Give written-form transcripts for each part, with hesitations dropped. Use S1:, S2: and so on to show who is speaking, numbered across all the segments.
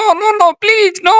S1: no, please, no.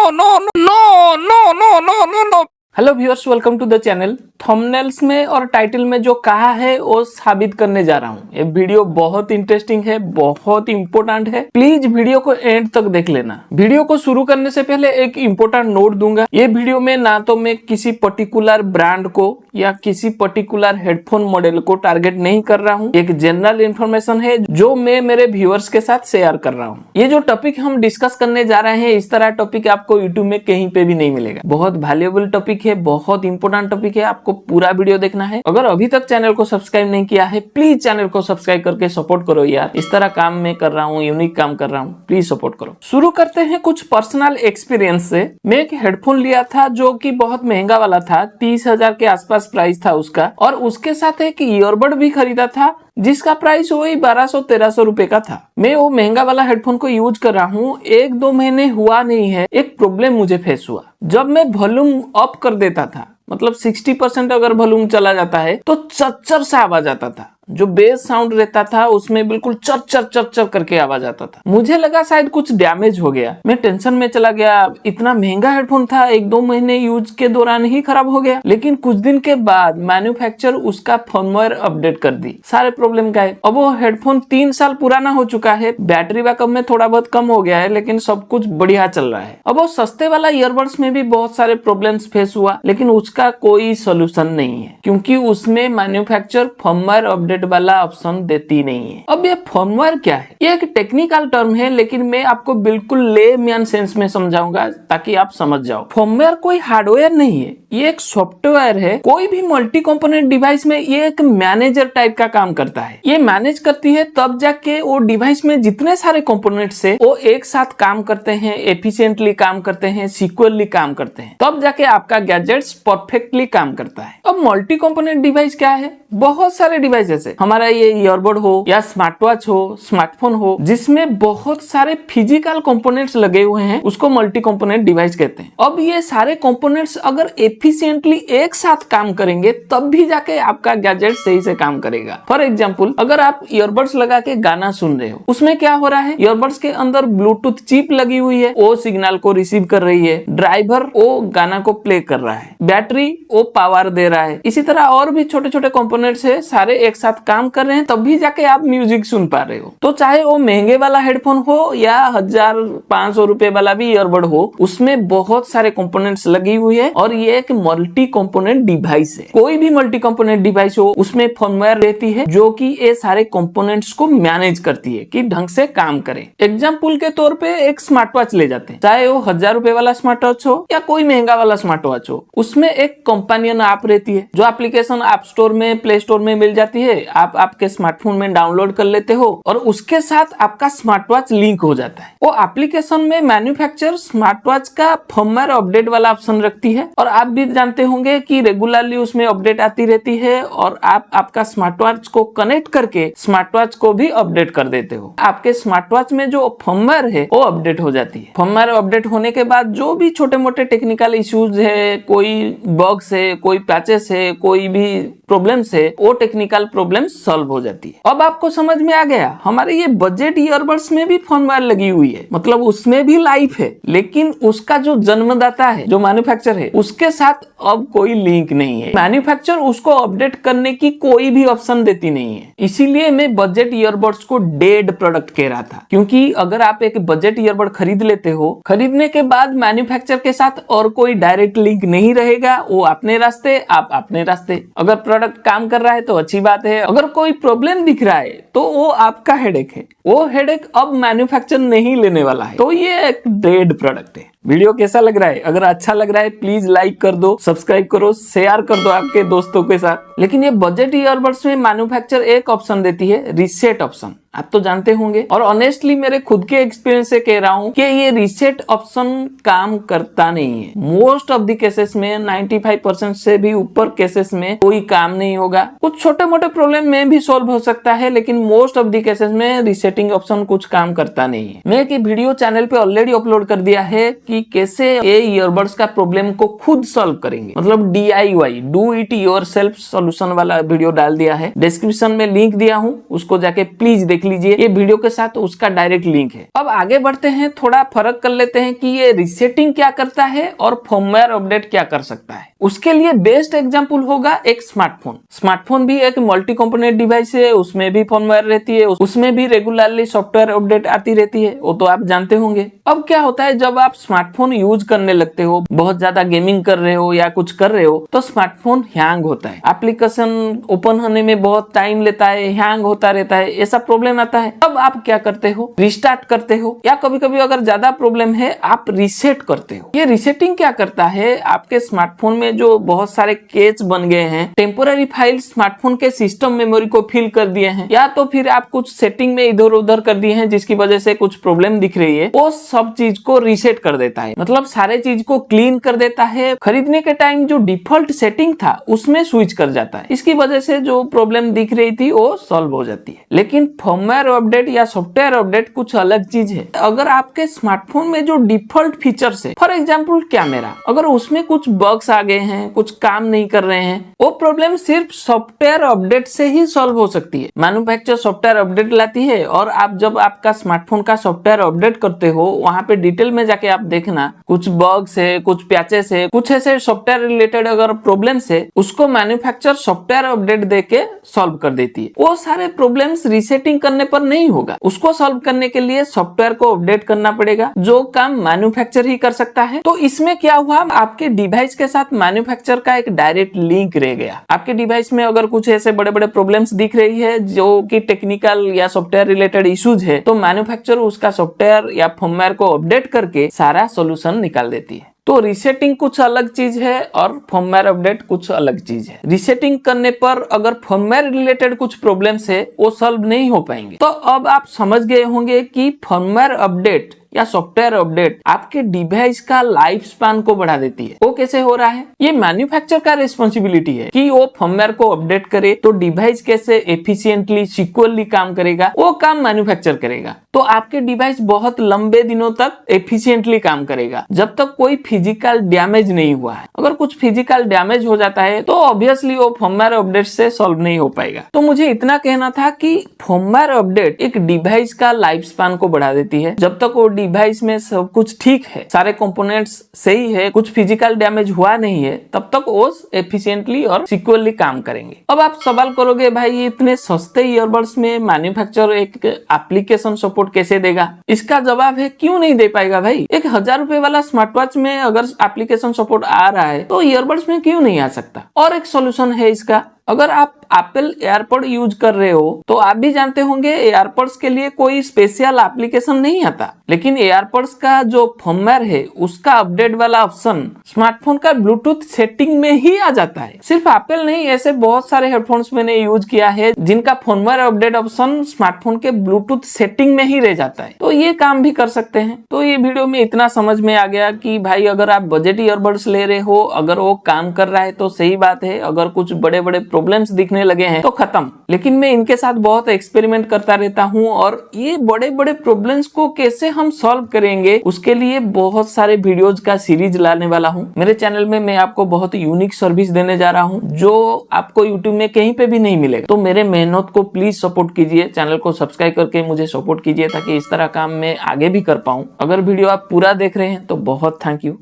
S2: Hello viewers, welcome to the channel. Thumbnails में और title में जो कहा है वो साबित करने जा रहा हूँ। ये वीडियो बहुत इंटरेस्टिंग है, बहुत इंपॉर्टेंट है। प्लीज वीडियो को एंड तक देख लेना। वीडियो को शुरू करने से पहले एक इंपॉर्टेंट नोट दूंगा। ये वीडियो में ना तो मैं किसी पर्टिकुलर ब्रांड को या किसी पर्टिकुलर हेडफोन मॉडल को टारगेट नहीं कर रहा हूँ। एक जनरल इन्फॉर्मेशन है जो मैं मेरे व्यूअर्स के साथ शेयर कर रहा हूँ। ये जो टॉपिक हम डिस्कस करने जा रहे हैं, इस तरह टॉपिक आपको यूट्यूब में कहीं पे भी नहीं मिलेगा। बहुत वैल्यूएबल टॉपिक है, बहुत इंपॉर्टेंट टॉपिक है। आपको पूरा वीडियो देखना है। अगर अभी तक चैनल को सब्सक्राइब नहीं किया है, प्लीज चैनल को सब्सक्राइब करके सपोर्ट करो यार। इस तरह काम मैं कर रहा हूँ, यूनिक काम कर रहा हूँ, प्लीज सपोर्ट करो। शुरू करते हैं कुछ पर्सनल एक्सपीरियंस से। मैं एक हेडफोन लिया था जो कि बहुत महंगा वाला था, 30,000 के आसपास प्राइस था उसका, और उसके साथ एक ईयरबड भी खरीदा था जिसका प्राइस वही 1200-1300 रुपए का था। मैं वो महंगा वाला हेडफोन को यूज कर रहा हूँ, 1-2 महीने हुआ नहीं है, एक प्रॉब्लम मुझे फेस हुआ। जब मैं वॉल्यूम अप कर देता था, मतलब 60% अगर वॉल्यूम चला जाता है तो चरचर सा आवाज आता था। जो बेस साउंड रहता था उसमें बिल्कुल चर चर चर चर करके आवाज आता था। मुझे लगा शायद कुछ डैमेज हो गया। मैं टेंशन में चला गया। इतना महंगा हेडफोन था, 1-2 महीने यूज के दौरान ही खराब हो गया। लेकिन कुछ दिन के बाद मैन्युफैक्चर उसका फर्मवेयर अपडेट कर दी, सारे प्रॉब्लम का है। अब वो हेडफोन 3 साल पुराना हो चुका है। बैटरी बैकअप में थोड़ा बहुत कम हो गया है, लेकिन सब कुछ बढ़िया चल रहा है। अब वो सस्ते वाला ईयरबड्स में भी बहुत सारे प्रॉब्लम्स फेस हुआ, लेकिन उसका कोई सोल्यूशन नहीं है, क्योंकि उसमें मैन्युफैक्चर फर्मवेयर अपडेट वाला ऑप्शन देती नहीं है। अब ये फर्मवेयर क्या है? ये एक टेक्निकल टर्म है, लेकिन मैं आपको बिल्कुल लेमैन सेंस में समझाऊंगा ताकि आप समझ जाओ। फर्मवेयर कोई हार्डवेयर नहीं है, ये एक सॉफ्टवेयर है। कोई भी मल्टी कंपोनेंट डिवाइस में ये एक मैनेजर टाइप का काम करता है। ये मैनेज करती है तब जाके वो डिवाइस में जितने सारे कंपोनेंट्स है वो एक साथ काम करते हैं, एफिशिएंटली काम करते हैं, सिक्वेंसली काम करते हैं, तब जाके आपका गैजेट्स परफेक्टली काम करता है। अब मल्टी कंपोनेंट डिवाइस क्या है? बहुत सारे डिवाइसेस है। हमारा ये ईयरबड हो या स्मार्ट वॉच हो, स्मार्टफोन हो, जिसमें बहुत सारे फिजिकल कंपोनेंट्स लगे हुए हैं, उसको मल्टी कंपोनेंट डिवाइस कहते हैं। अब ये सारे कंपोनेंट्स अगर एफिशिएंटली एक साथ काम करेंगे तब भी जाके आपका गैजेट सही से काम करेगा। फॉर एग्जांपल, अगर आप ईयरबड्स लगा के गाना सुन रहे हो, उसमें क्या हो रहा है? ईयरबड्स के अंदर ब्लूटूथ चिप लगी हुई है, वो सिग्नल को रिसीव कर रही है। ड्राइवर वो गाना को प्ले कर रहा है, बैटरी वो पावर दे रहा है। इसी तरह और भी छोटे छोटे कंपोनेंट्स है, सारे एक साथ काम कर रहे हैं, तब भी जाके आप म्यूजिक सुन पा रहे हो। तो चाहे वो महंगे वाला हेडफोन हो या 1500 रुपए वाला भी ईयरबड हो, उसमें बहुत सारे कंपोनेंट्स लगी हुई है और ये एक मल्टी कंपोनेंट डिवाइस है। कोई भी मल्टी कंपोनेंट डिवाइस हो, उसमें फर्मवेयर रहती है जो कि ये सारे कंपोनेंट्स को मैनेज करती है कि ढंग से काम करे। एग्जाम्पल के तौर पे एक स्मार्ट वॉच ले जाते हैं, चाहे वो 1000 रुपए वाला स्मार्ट वॉच हो या कोई महंगा वाला स्मार्ट वॉच हो, उसमें एक कंपेनियन ऐप रहती है जो एप्लीकेशन ऐप स्टोर में, प्ले स्टोर में मिल जाती है। आप आपके स्मार्टफोन में डाउनलोड कर लेते हो और उसके साथ आपका स्मार्ट वॉच लिंक हो जाता है। वो एप्लीकेशन में मैन्युफैक्चर स्मार्ट वॉच का फर्मवेयर अपडेट वाला ऑप्शन रखती है, और आप भी जानते होंगे कि रेगुलरली उसमें अपडेट आती रहती है, और आप आपका स्मार्ट वॉच को कनेक्ट करके स्मार्ट वॉच को भी अपडेट कर देते हो। आपके स्मार्ट वॉच में जो फर्मवेयर है वो अपडेट हो जाती है। फर्मवेयर अपडेट होने के बाद जो भी छोटे मोटे टेक्निकल इश्यूज है, कोई बग्स है, कोई पैचेस है, कोई भी प्रॉब्लम्स है, वो टेक्निकल प्रॉब्लम सॉल्व हो जाती है। अब आपको समझ में आ गया, हमारे ये बजट ईयरबड्स में भी फर्मवेयर लगी हुई है, मतलब उसमें भी लाइफ है, लेकिन उसका जो जन्मदाता है, जो मैन्युफैक्चर है, उसके साथ अब कोई लिंक नहीं है। मैन्युफैक्चर उसको अपडेट करने की कोई भी ऑप्शन देती नहीं है। इसीलिए मैं बजट ईयरबड्स को डेड प्रोडक्ट कह रहा था, क्योंकि अगर आप एक बजट ईयरबड खरीद लेते हो, खरीदने के बाद मैन्युफैक्चर के साथ और कोई डायरेक्ट लिंक नहीं रहेगा। वो अपने रास्ते, आप अपने रास्ते। अगर प्रोडक्ट काम कर रहा है तो अच्छी बात है, अगर कोई प्रॉब्लम दिख रहा है तो वो आपका हेडेक है। वो हेडेक अब मैन्युफैक्चर नहीं लेने वाला है। तो ये एक डेड प्रोडक्ट है। वीडियो कैसा लग रहा है? अगर अच्छा लग रहा है प्लीज लाइक कर दो, सब्सक्राइब करो, शेयर कर दो आपके दोस्तों के साथ। लेकिन ये बजट ईयरबड्स में मैन्युफैक्चर एक ऑप्शन देती है, रीसेट ऑप्शन। आप तो जानते होंगे, और ऑनेस्टली मेरे खुद के एक्सपीरियंस से कह रहा हूं कि ये रीसेट ऑप्शन काम करता नहीं है। मोस्ट ऑफ द केसेस में, 95% से भी ऊपर केसेस में कोई काम नहीं होगा। कुछ छोटे मोटे प्रॉब्लम में भी सॉल्व हो सकता है, लेकिन मोस्ट ऑफ द केसेस में रीसेटिंग ऑप्शन कुछ काम करता नहीं है। मैं एक वीडियो चैनल पे ऑलरेडी अपलोड कर दिया है कि कैसे ये ईयरबड्स का प्रॉब्लम को खुद सॉल्व करेंगे, मतलब DIY do it your self solution वाला वीडियो डाल दिया है, डिस्क्रिप्शन में लिंक दिया हूँ, उसको जाके प्लीज देख लीजिए। ये वीडियो के साथ उसका डायरेक्ट लिंक है। अब आगे बढ़ते हैं, थोड़ा फर्क कर लेते हैं कि ये रीसेटिंग क्या करता है और फर्मवेयर अपडेट क्या कर सकता है। उसके लिए बेस्ट एग्जांपल होगा एक स्मार्टफोन। स्मार्टफोन भी एक मल्टी कंपोनेंट डिवाइस है, उसमें भी फर्मवेयर रहती है, उसमें भी रेगुलरली सॉफ्टवेयर अपडेट आती रहती है, वो तो आप जानते होंगे। अब क्या होता है, जब आप स्मार्टफोन यूज करने लगते हो, बहुत ज्यादा गेमिंग कर रहे हो या कुछ कर रहे हो, तो स्मार्टफोन हैंग होता है, एप्लीकेशन ओपन होने में बहुत टाइम लेता है, हैंग होता रहता है, ऐसा प्रॉब्लम आता है। अब आप क्या करते हो, रिस्टार्ट करते हो, या कभी कभी अगर ज्यादा प्रॉब्लम है आप रीसेट करते हो। ये रीसेटिंग क्या करता है, आपके स्मार्टफोन में जो बहुत सारे कैच बन गए हैं, टेम्पोररी फाइल स्मार्टफोन के सिस्टम मेमोरी को फिल कर दिए हैं, या तो फिर आप कुछ सेटिंग में इधर उधर कर दिए हैं जिसकी वजह से कुछ प्रॉब्लम दिख रही है, वो सब चीज को रीसेट कर देता है, मतलब सारे चीज को क्लीन कर देता है। खरीदने के टाइम जो डिफॉल्ट सेटिंग था उसमें स्विच कर जाता है, इसकी वजह से जो प्रॉब्लम दिख रही थी वो सॉल्व हो जाती है। लेकिन फर्मवेयर अपडेट या सॉफ्टवेयर अपडेट कुछ अलग चीज है। अगर आपके स्मार्टफोन में जो डिफॉल्ट फीचर्स है, फॉर एग्जांपल कैमरा, अगर उसमें कुछ बग्स आ गए हैं, कुछ काम नहीं कर रहे हैं, वो प्रॉब्लम सिर्फ सॉफ्टवेयर अपडेट से ही सॉल्व हो सकती है। मैन्युफैक्चर सॉफ्टवेयर अपडेट लाती है, और आप जब आपका स्मार्टफोन का सॉफ्टवेयर अपडेट करते हो, वहां पे डिटेल में जाके आप देखना, कुछ बग्स है, कुछ पैचेस है, कुछ ऐसे सॉफ्टवेयर रिलेटेड अगर प्रॉब्लम्स है, उसको मैन्युफैक्चर सॉफ्टवेयर अपडेट देके सॉल्व कर देती है। वो सारे प्रॉब्लम्स रीसेटिंग करने पर नहीं होगा, उसको सॉल्व करने के लिए सॉफ्टवेयर को अपडेट करना पड़ेगा, जो काम मैन्युफैक्चर ही कर सकता है। तो इसमें क्या हुआ, आपके डिवाइस के साथ मैन्युफैक्चर का एक डायरेक्ट लिंक रह गया। आपके डिवाइस में अगर कुछ ऐसे बड़े बड़े प्रॉब्लम्स दिख रही है जो कि टेक्निकल या सॉफ्टवेयर रिलेटेड इश्यूज है, तो मैन्युफैक्चर उसका सॉफ्टवेयर या फर्मवेयर को अपडेट करके सारा सॉल्यूशन निकाल देती है। तो रीसेटिंग कुछ अलग चीज है और फर्मवेयर अपडेट कुछ अलग चीज है। रीसेटिंग करने पर अगर फर्मवेयर रिलेटेड कुछ प्रॉब्लम्स है वो सॉल्व नहीं हो पाएंगे। तो अब आप समझ गए होंगे कि फर्मवेयर अपडेट या सॉफ्टवेयर अपडेट आपके डिवाइस का लाइफ स्पैन को बढ़ा देती है। वो कैसे हो रहा है, ये मैन्युफैक्चर का रिस्पॉन्सिबिलिटी है कि वो फर्मवेयर को अपडेट करे तो डिवाइस कैसे एफिशिएंटली सिक्योरली काम करेगा, वो काम मैन्युफैक्चर करेगा। तो आपके डिवाइस बहुत लंबे दिनों तक एफिशिएंटली काम करेगा जब तक कोई फिजिकल डैमेज नहीं हुआ है। अगर कुछ फिजिकल डैमेज हो जाता है तो ऑब्वियसली वो फर्मवेयर अपडेट से सॉल्व नहीं हो पाएगा। तो मुझे इतना कहना था कि फर्मवेयर अपडेट एक डिवाइस का लाइफ स्पैन को बढ़ा देती है। जब तक वो डिवाइस में सब कुछ ठीक है, सारे कंपोनेंट्स सही है, कुछ फिजिकल डैमेज हुआ नहीं है, तब तक वो एफिशिएंटली और सिक्योरली काम करेंगे। अब आप सवाल करोगे, भाई इतने सस्ते ईयरबड्स में मैन्युफैक्चरर एक एप्लीकेशन सपोर्ट कैसे देगा? इसका जवाब है, क्यों नहीं दे पाएगा भाई। 1000 रुपए वाला स्मार्ट वॉच में अगर एप्लीकेशन सपोर्ट आ रहा है तो ईयरबड्स में क्यों नहीं आ सकता? और एक सॉल्यूशन है इसका। अगर आप एप्पल एयरपॉड यूज कर रहे हो तो आप भी जानते होंगे एयरपॉड्स के लिए कोई स्पेशल एप्लीकेशन नहीं आता, लेकिन एयरपॉड्स का जो फर्मवेयर है उसका अपडेट वाला ऑप्शन स्मार्टफोन का ब्लूटूथ सेटिंग में ही आ जाता है। सिर्फ एप्पल नहीं, ऐसे बहुत सारे हेडफोन्स मैंने यूज किया है जिनका फर्मवेयर अपडेट ऑप्शन स्मार्टफोन के ब्लूटूथ सेटिंग में ही रह जाता है। तो ये काम भी कर सकते हैं। तो ये वीडियो में इतना समझ में आ गया कि भाई अगर आप बजट ईयरबड्स ले रहे हो, अगर वो काम कर रहा है तो सही बात है, अगर कुछ बड़े बड़े प्रॉब्लम्स दिखने लगे हैं तो खत्म। लेकिन मैं इनके साथ बहुत एक्सपेरिमेंट करता रहता हूं, और ये बड़े बड़े प्रॉब्लम्स को कैसे हम सॉल्व करेंगे उसके लिए बहुत सारे वीडियोज का सीरीज लाने वाला हूं। मेरे चैनल में मैं आपको बहुत यूनिक सर्विस देने जा रहा हूं जो आपको यूट्यूब में कहीं पे भी नहीं मिलेगा। तो मेरे मेहनत को प्लीज सपोर्ट कीजिए, चैनल को सब्सक्राइब करके मुझे सपोर्ट कीजिए ताकि इस तरह काम मैं आगे भी कर पाऊं। अगर वीडियो आप पूरा देख रहे हैं तो बहुत थैंक यू।